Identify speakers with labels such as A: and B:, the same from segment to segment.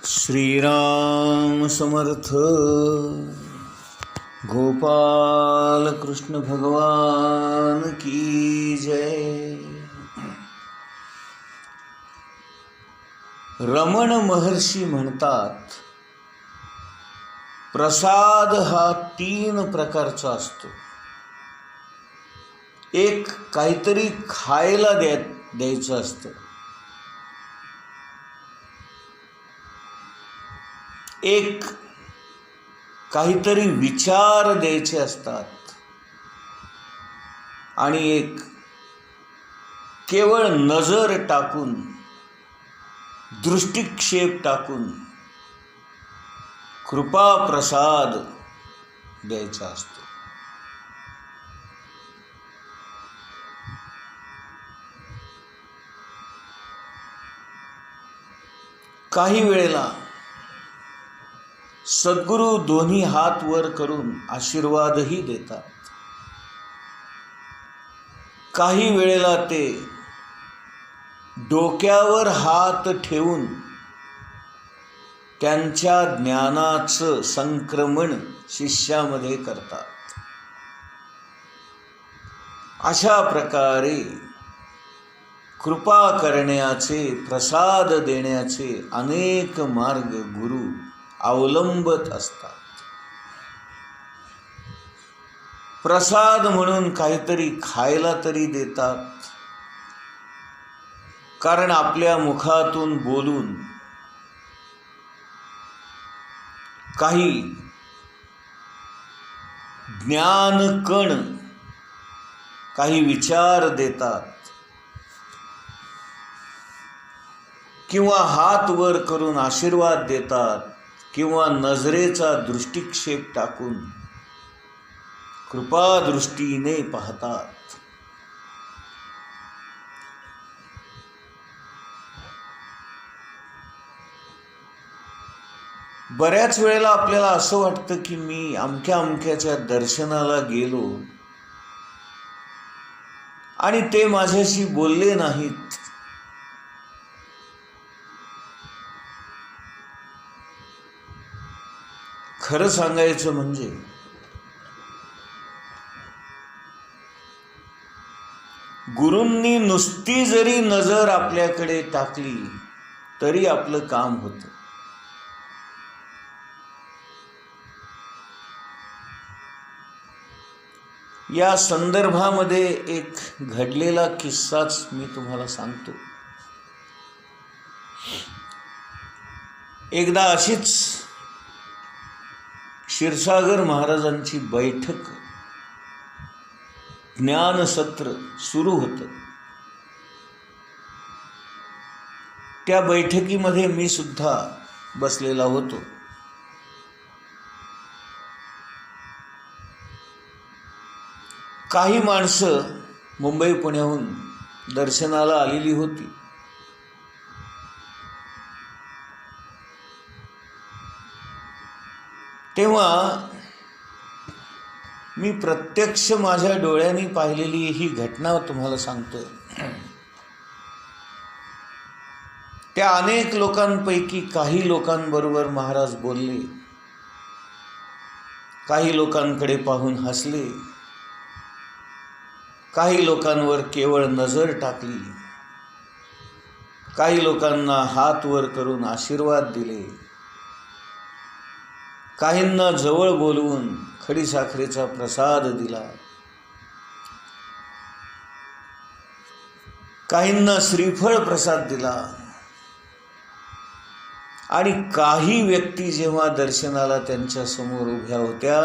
A: श्रीराम समर्थ. गोपाल कृष्ण भगवान की जय. रमण महर्षी म्हणतात, प्रसाद हा 3 प्रकारचा असतो. एक काहीतरी खायला द्यायचं असतं, एक काहीतरी विचार द्यायचे असतात आणि एक केवळ नजर टाकून, दृष्टिक्षेप टाकून कृपा प्रसाद द्यायचा असतो. काही वेळेला सद्गुरू दोन्ही हात वर करून आशीर्वादही देतात. काही वेळेला ते डोक्यावर हात ठेवून त्यांच्या ज्ञानाचं संक्रमण शिष्यामध्ये करतात. अशा प्रकारे कृपा करण्याचे, प्रसाद देण्याचे अनेक मार्ग गुरु अवलंबत असतात. प्रसाद म्हणून काहीतरी खायला तरी देतात, कारण आपल्या मुखातून बोलून काही ज्ञानकण, काही विचार देतात, किंवा हात वर करून आशीर्वाद देतात, किंवा नजरेचा दृष्टिक्षेप टाकून कृपा दृष्टीने पाहतात. बऱ्याच वेळेला आपल्याला असं वाटतं की मी अमक्याच्या दर्शनाला गेलो आणि ते माझ्याशी बोलले नाहीत. खरं सांगायचं म्हणजे गुरूंनी नुसती जरी नजर आपल्याकडे टाकली तरी आपलं काम होतं. या संदर्भामध्ये एक घडलेला किस्साच मी तुम्हाला सांगतो. एकदा अशीच क्षीरसागर महाराजांची बैठक, ज्ञानसत्र सुरू होतं. त्या बैठकीमध्ये मी सुद्धा बसलेला होतो. काही माणसं मुंबई पुण्याहून दर्शनाला आलेली होती. तेव्हा मी प्रत्यक्ष माझ्या डोळ्यांनी पाहिलेली ही घटना तुम्हाला सांगतोय. त्या अनेक लोकांपैकी काही लोकांबरोबर महाराज बोलले, काही लोकांकडे पाहून हसले, काही लोकांवर केवळ नजर टाकली, काही लोकांना हात वर करून आशीर्वाद दिले, काहींना जवळ बोलवून खडीसाखरेचा प्रसाद दिला, काहींना श्रीफळ प्रसाद दिला. आणि काही व्यक्ती जेव्हा दर्शनाला त्यांच्या समोर उभ्या होत्या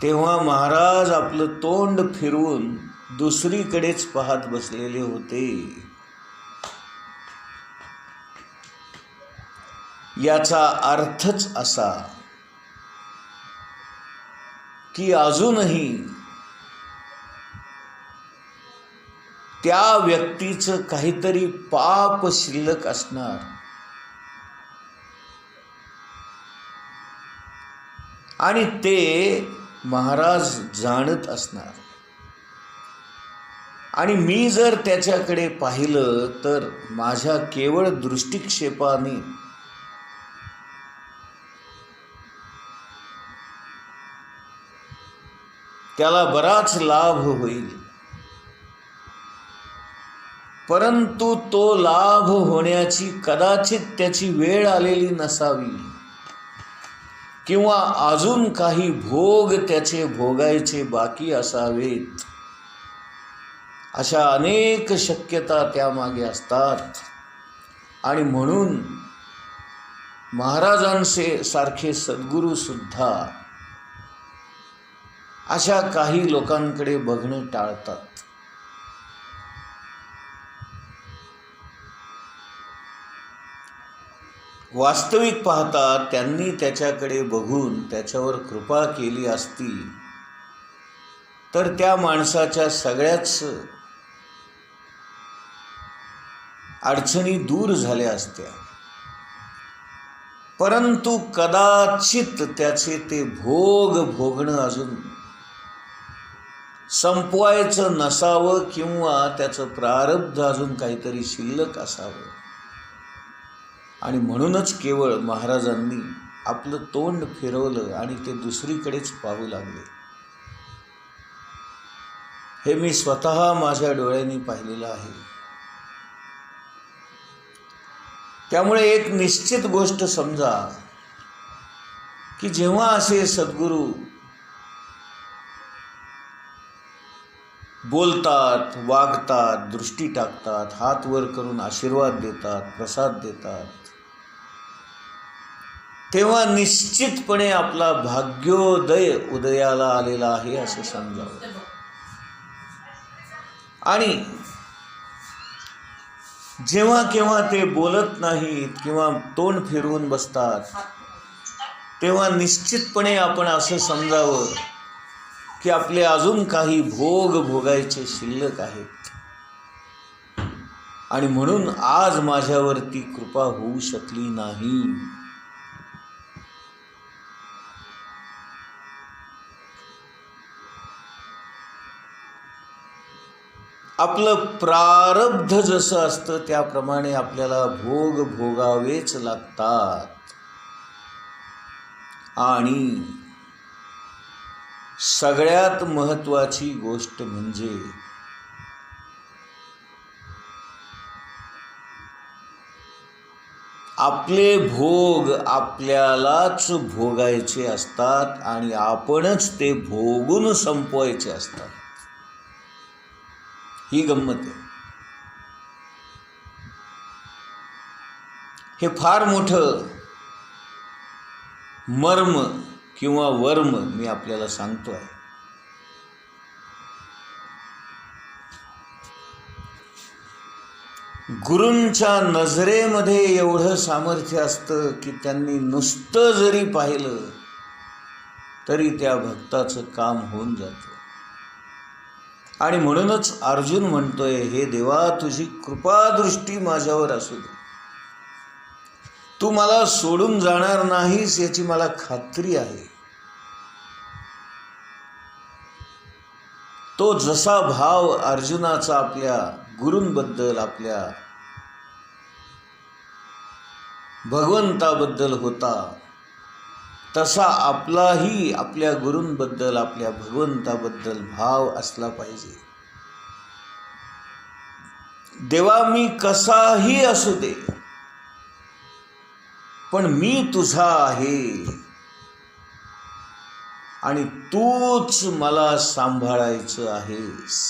A: तेव्हा महाराज आपलं तोंड फिरवून दुसरीकडेच पाहत बसलेले होते. याचा अर्थच असा की अजूनही त्या व्यक्तीचं काहीतरी पाप शिल्लक असणार आणि ते महाराज जाणत असणार. आणि मी जर त्याच्याकडे पाहिलं तर माझ्या केवळ दृष्टिक्षेपाने त्याला बराच लाभ होईल, परंतु तो लाभ होण्याची कदाचित त्याची वेळ आलेली नसावी, किंवा अजून काही भोग त्याचे भोगायचे बाकी असावेत. अशा अनेक शक्यता त्यामागे असतात. आणि म्हणून महाराजांचे सारखे सद्गुरू सुद्धा अशा काही लोकांकडे बघणं टाळतात. वास्तविक पाहता त्यांनी त्याच्याकडे बघून त्याच्यावर कृपा केली असती तर त्या माणसाच्या सगळ्याच अडचणी दूर झाल्या असत्या. परंतु कदाचित त्याचे ते भोग भोगणं अजून संपवायचं नसावं, किंवा त्याचं प्रारब्ध अजून काहीतरी शिल्लक असावं. आणि म्हणूनच केवळ महाराजांनी आपलं तोंड फिरवलं आणि ते दुसरीकडेच पाहू लागले. हे मी स्वतः माझ्या डोळ्यांनी पाहिलेलं आहे. त्यामुळे एक निश्चित गोष्ट समजा की जेव्हा असे सद्गुरू बोलतात, वागतात, दृष्टी टाकतात, हात वर करून आशीर्वाद देतात, प्रसाद देतात, तेव्हा निश्चितपणे आपला भाग्योदय उदयाला आलेला आहे असं समजावं. आणि जेव्हा केव्हा ते बोलत नाहीत किंवा तोंड फिरवून बसतात, तेव्हा निश्चितपणे आपण असं समजावं की आपले अजून काही भोग भोगायचे शिल्लक आहेत. आणि म्हणून आज माझ्यावरती कृपा होऊ शकली नाही. आपलं प्रारब्ध जसं असतं त्याप्रमाणे आपल्याला भोग भोगावेच लागतात. आणि सगळ्यात महत्त्वाची गोष्ट म्हणजे आपले भोग आपल्यालाच भोगायचे असतात आणि आपणच ते भोगून संपवायचे असतात. ही गंमत आहे. हे फार मोठं मर्म किंवा वर्म मी आपल्याला सांगतो आहे. गुरूंच्या नजरेमध्ये एवढं सामर्थ्य असतं की त्यांनी नुसतं जरी पाहिलं तरी त्या भक्ताचं काम होऊन जातं. आणि म्हणूनच अर्जुन म्हणतोय, हे देवा तुझी कृपादृष्टी माझ्यावर असू दे. तू मला सोडून जाणार नाहीस याची मला खात्री आहे. तो जसा भाव अर्जुनाचा आपल्या गुरूंबद्दल, आपल्या भगवंताबद्दल होता, तसा आपलाही आपल्या गुरूंबद्दल, आपल्या भगवंताबद्दल भाव असला पाहिजे. देवा मी कसाही असू दे, पण मी तुझा आहे आणि तूच मला सांभाळायचं आहेस.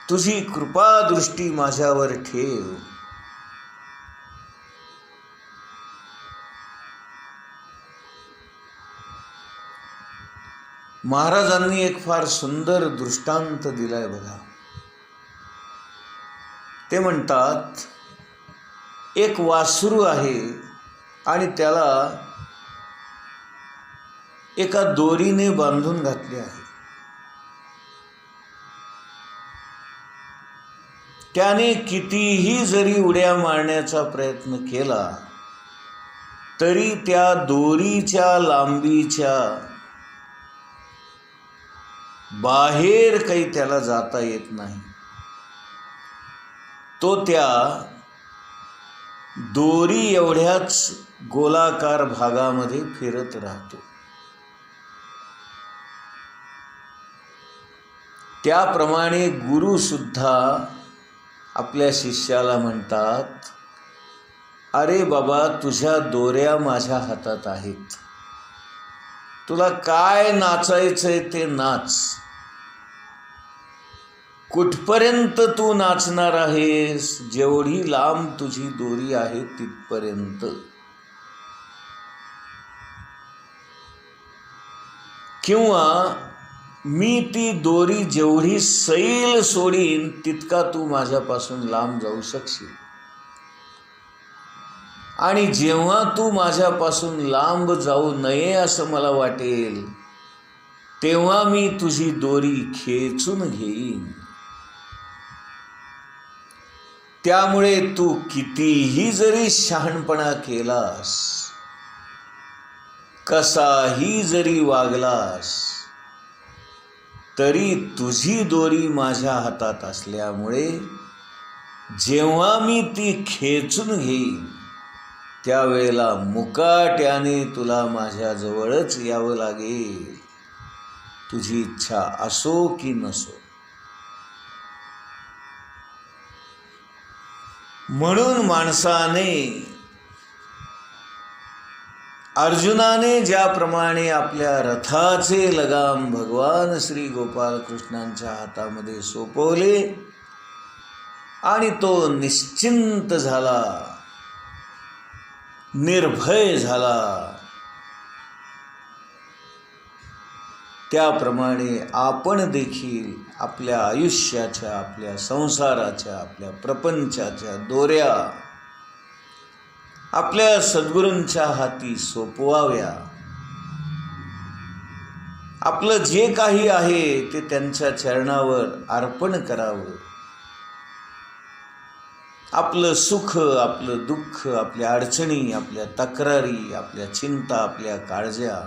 A: तुझी कृपादृष्टी माझ्यावर ठेव. महाराजांनी एक फार सुंदर दृष्टांत दिलाय बघा. ते म्हणतात, एक वासरू आहे आणि त्याला एका दोरीने बांधून घातले आहे. त्याने कितीही जरी उड्या मारण्याचा प्रयत्न केला तरी त्या दोरीच्या लांबीच्या बाहेर काही त्याला जाता येत नाही. तो त्या दोरी एवढ्याच गोलाकार भागामध्ये फिरत राहतो. त्याप्रमाणे गुरु सुद्धा आपल्या शिष्याला म्हणतात, अरे बाबा, तुझ्या दोऱ्या माझ्या हातात आहेत, तुला काय नाचायचंय ते नाच. कुठपर्यंत तू नाचणार आहेस? जेवढी लांब तुझी दोरी आहे तिथपर्यंत. किंवा मी ती दोरी जेवढी सैल सोडीन तितका तू माझ्यापासून लांब जाऊ शकशील. आणि जेव्हा तू माझ्यापासून लांब जाऊ नये असं मला वाटेल, तेव्हा मी तुझी दोरी खेचून घेईन. त्यामुळे तू कितीही जरी शहाणपणा केलास, कसाही जरी वागलास, तरी तुझी दोरी माझ्या हातात असल्यामुळे जेव्हा मी ती खेचून घेईन त्यावेळेला मुकाट्याने तुला माझ्याजवळच यावं लागेल, तुझी इच्छा असो की नसो. म्हणून माणसाने, अर्जुनाने ज्याप्रमाणे आपल्या रथाचे लगाम भगवान श्री गोपाल कृष्णांच्या हातामध्ये सोपवले आणि तो निश्चिंत झाला, निर्भय झाला, त्याप्रमाणे आपण देखील आपल्या आयुष्याच्या, आपल्या संसाराच्या, आपल्या प्रपंचाच्या दोऱ्या आपल्या सद्गुरूंच्या हाती सोपवाव्या. आपलं जे काही आहे ते त्यांच्या चरणावर अर्पण करावं. आपलं सुख, आपलं दुःख, आपल्या अडचणी, आपल्या तक्रारी, आपल्या चिंता, आपल्या काळज्या,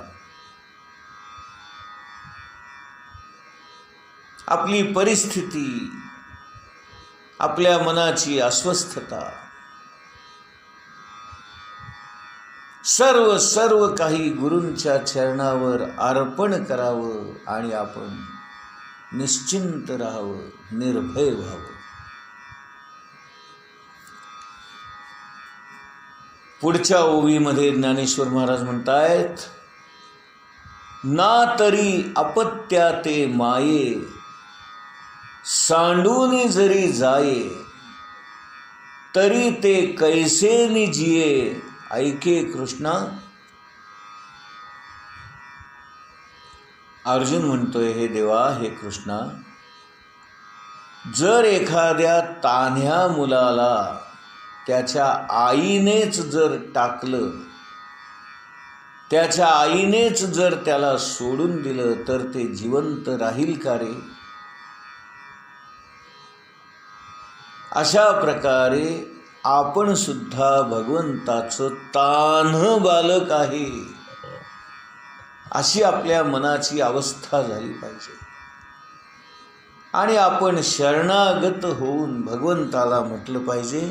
A: आपली परिस्थिती, आपल्या मनाची अस्वस्थता, सर्व काही गुरूंच्या चरणावर अर्पण करावं आणि आपण निश्चिंत राहावं, निर्भय व्हावं. पुढच्या ओवीमध्ये ज्ञानेश्वर महाराज म्हणतायत, ना तरी अपत्या ते माये, सांडूनी जरी जाये, तरी ते कैसे निजिये, ऐके कृष्णा. अर्जुन म्हणतोय, हे देवा, हे कृष्णा, जर एखाद्या तान्ह्या मुलाला त्याच्या आईनेच जर टाकलं, त्याच्या आईनेच जर त्याला सोडून दिलं, तर ते जिवंत राहील का रे? अशा प्रकारे आपण सुद्धा भगवंताचं तान्ह बालक आहे, अशी आपल्या मनाची अवस्था झाली पाहिजे. आणि आपण शरणागत होऊन भगवंताला म्हटलं पाहिजे,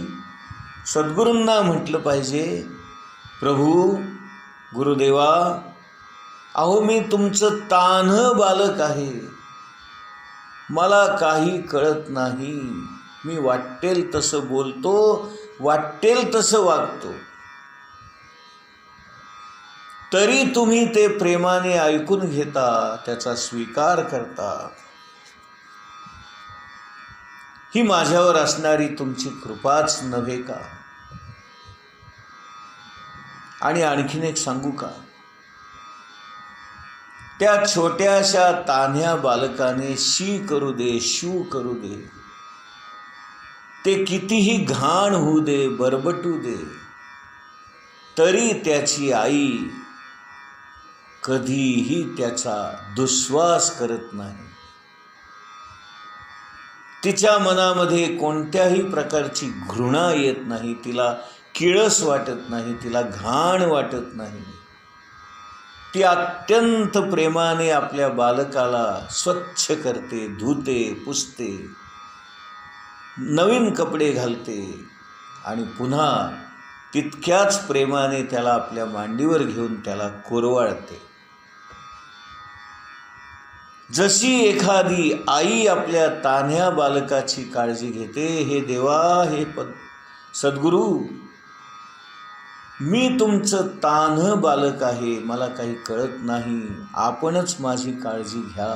A: सद्गुरूंना म्हटलं पाहिजे, प्रभू, गुरुदेवा, अहो मी तुमचं तान्ह बालक आहे, मला काही कळत नाही, मी वाटेल तसं बोलतो, वाटेल तसं वागतो, तरी तुम्ही ते प्रेमाने ऐकून घेता, त्याचा स्वीकार करता. ही माझ्यावर असणारी तुमची कृपाच नव्हे का? आणि आणखीन एक सांगू का? त्या छोट्याशा तान्ह्या बालकाने शी करू दे, शू करू दे, ते कितीही घाण होऊ दे, बरबटू दे, तरी त्याची आई कधीही त्याचा दुस्वास करत नाही. तिच्या मनामध्ये कोणत्याही प्रकारची घृणा येत नाही, तिला किळस वाटत नाही, तिला घाण वाटत नाही. ती अत्यंत प्रेमाने आपल्या बालकाला स्वच्छ करते, धुते, पुसते, नवीन कपडे घालते आणि पुन्हा तितक्याच प्रेमाने त्याला आपल्या मांडीवर घेऊन त्याला कुरवाळते. जशी एखादी आई आपल्या तान्ह्या बालकाची काळजी घेते, हे देवा, हे सद्गुरू, मी तुमचं तान्हं बालक आहे, मला काही कळत नाही, आपणच माझी काळजी घ्या.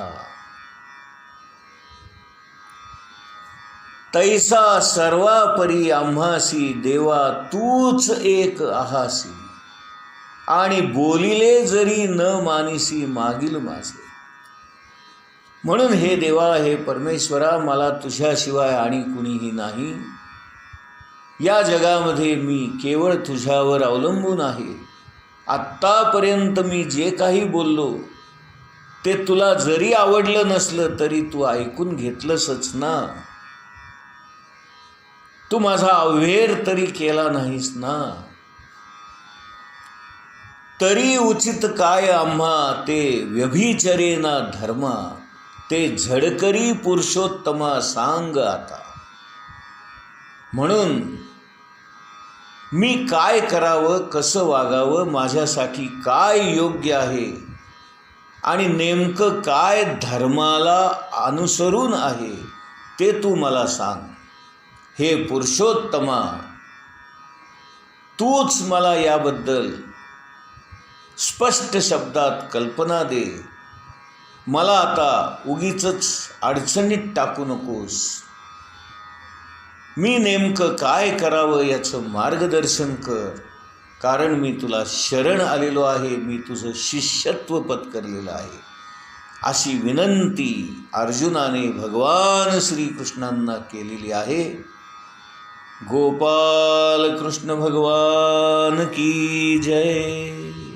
A: तैसा सर्वापरी आम्हासी देवा तूच एक आहासी, आणि बोलिले जरी न मानिसी मागील माझे. म्हणून हे देवा, हे परमेश्वरा, मला तुझ्याशिवाय आणि कुणीही नाही. या जगामध्ये मी केवळ तुझ्यावर अवलंबून आहे. आत्तापर्यंत मी जे काही बोललो ते तुला जरी आवडलं नसलं तरी तू ऐकून घेतलंसच ना. तू माझा अव्हेर तरी केला नाहीस ना. तरी उचित काय आम्हा ते व्यभिचरेना धर्मा, ते झडकरी पुरुषोत्तमा सांग आता. म्हणून मी काय करावं, कसं वागावं, माझ्यासाठी काय योग्य आहे आणि नेमकं काय धर्माला अनुसरून आहे ते तू मला सांग. हे पुरुषोत्तमा, तूच मला याबद्दल स्पष्ट शब्दात कल्पना दे. मला आता उगीचच अडचणीत टाकू नकोस. मी नेमकं काय करावं याचं मार्गदर्शन कर, कारण मी तुला शरण आलेलो आहे, मी तुझं शिष्यत्व पत्करलेलं आहे. अशी विनंती अर्जुनाने भगवान श्रीकृष्णांना केलेली आहे. गोपाल कृष्ण भगवान की जय.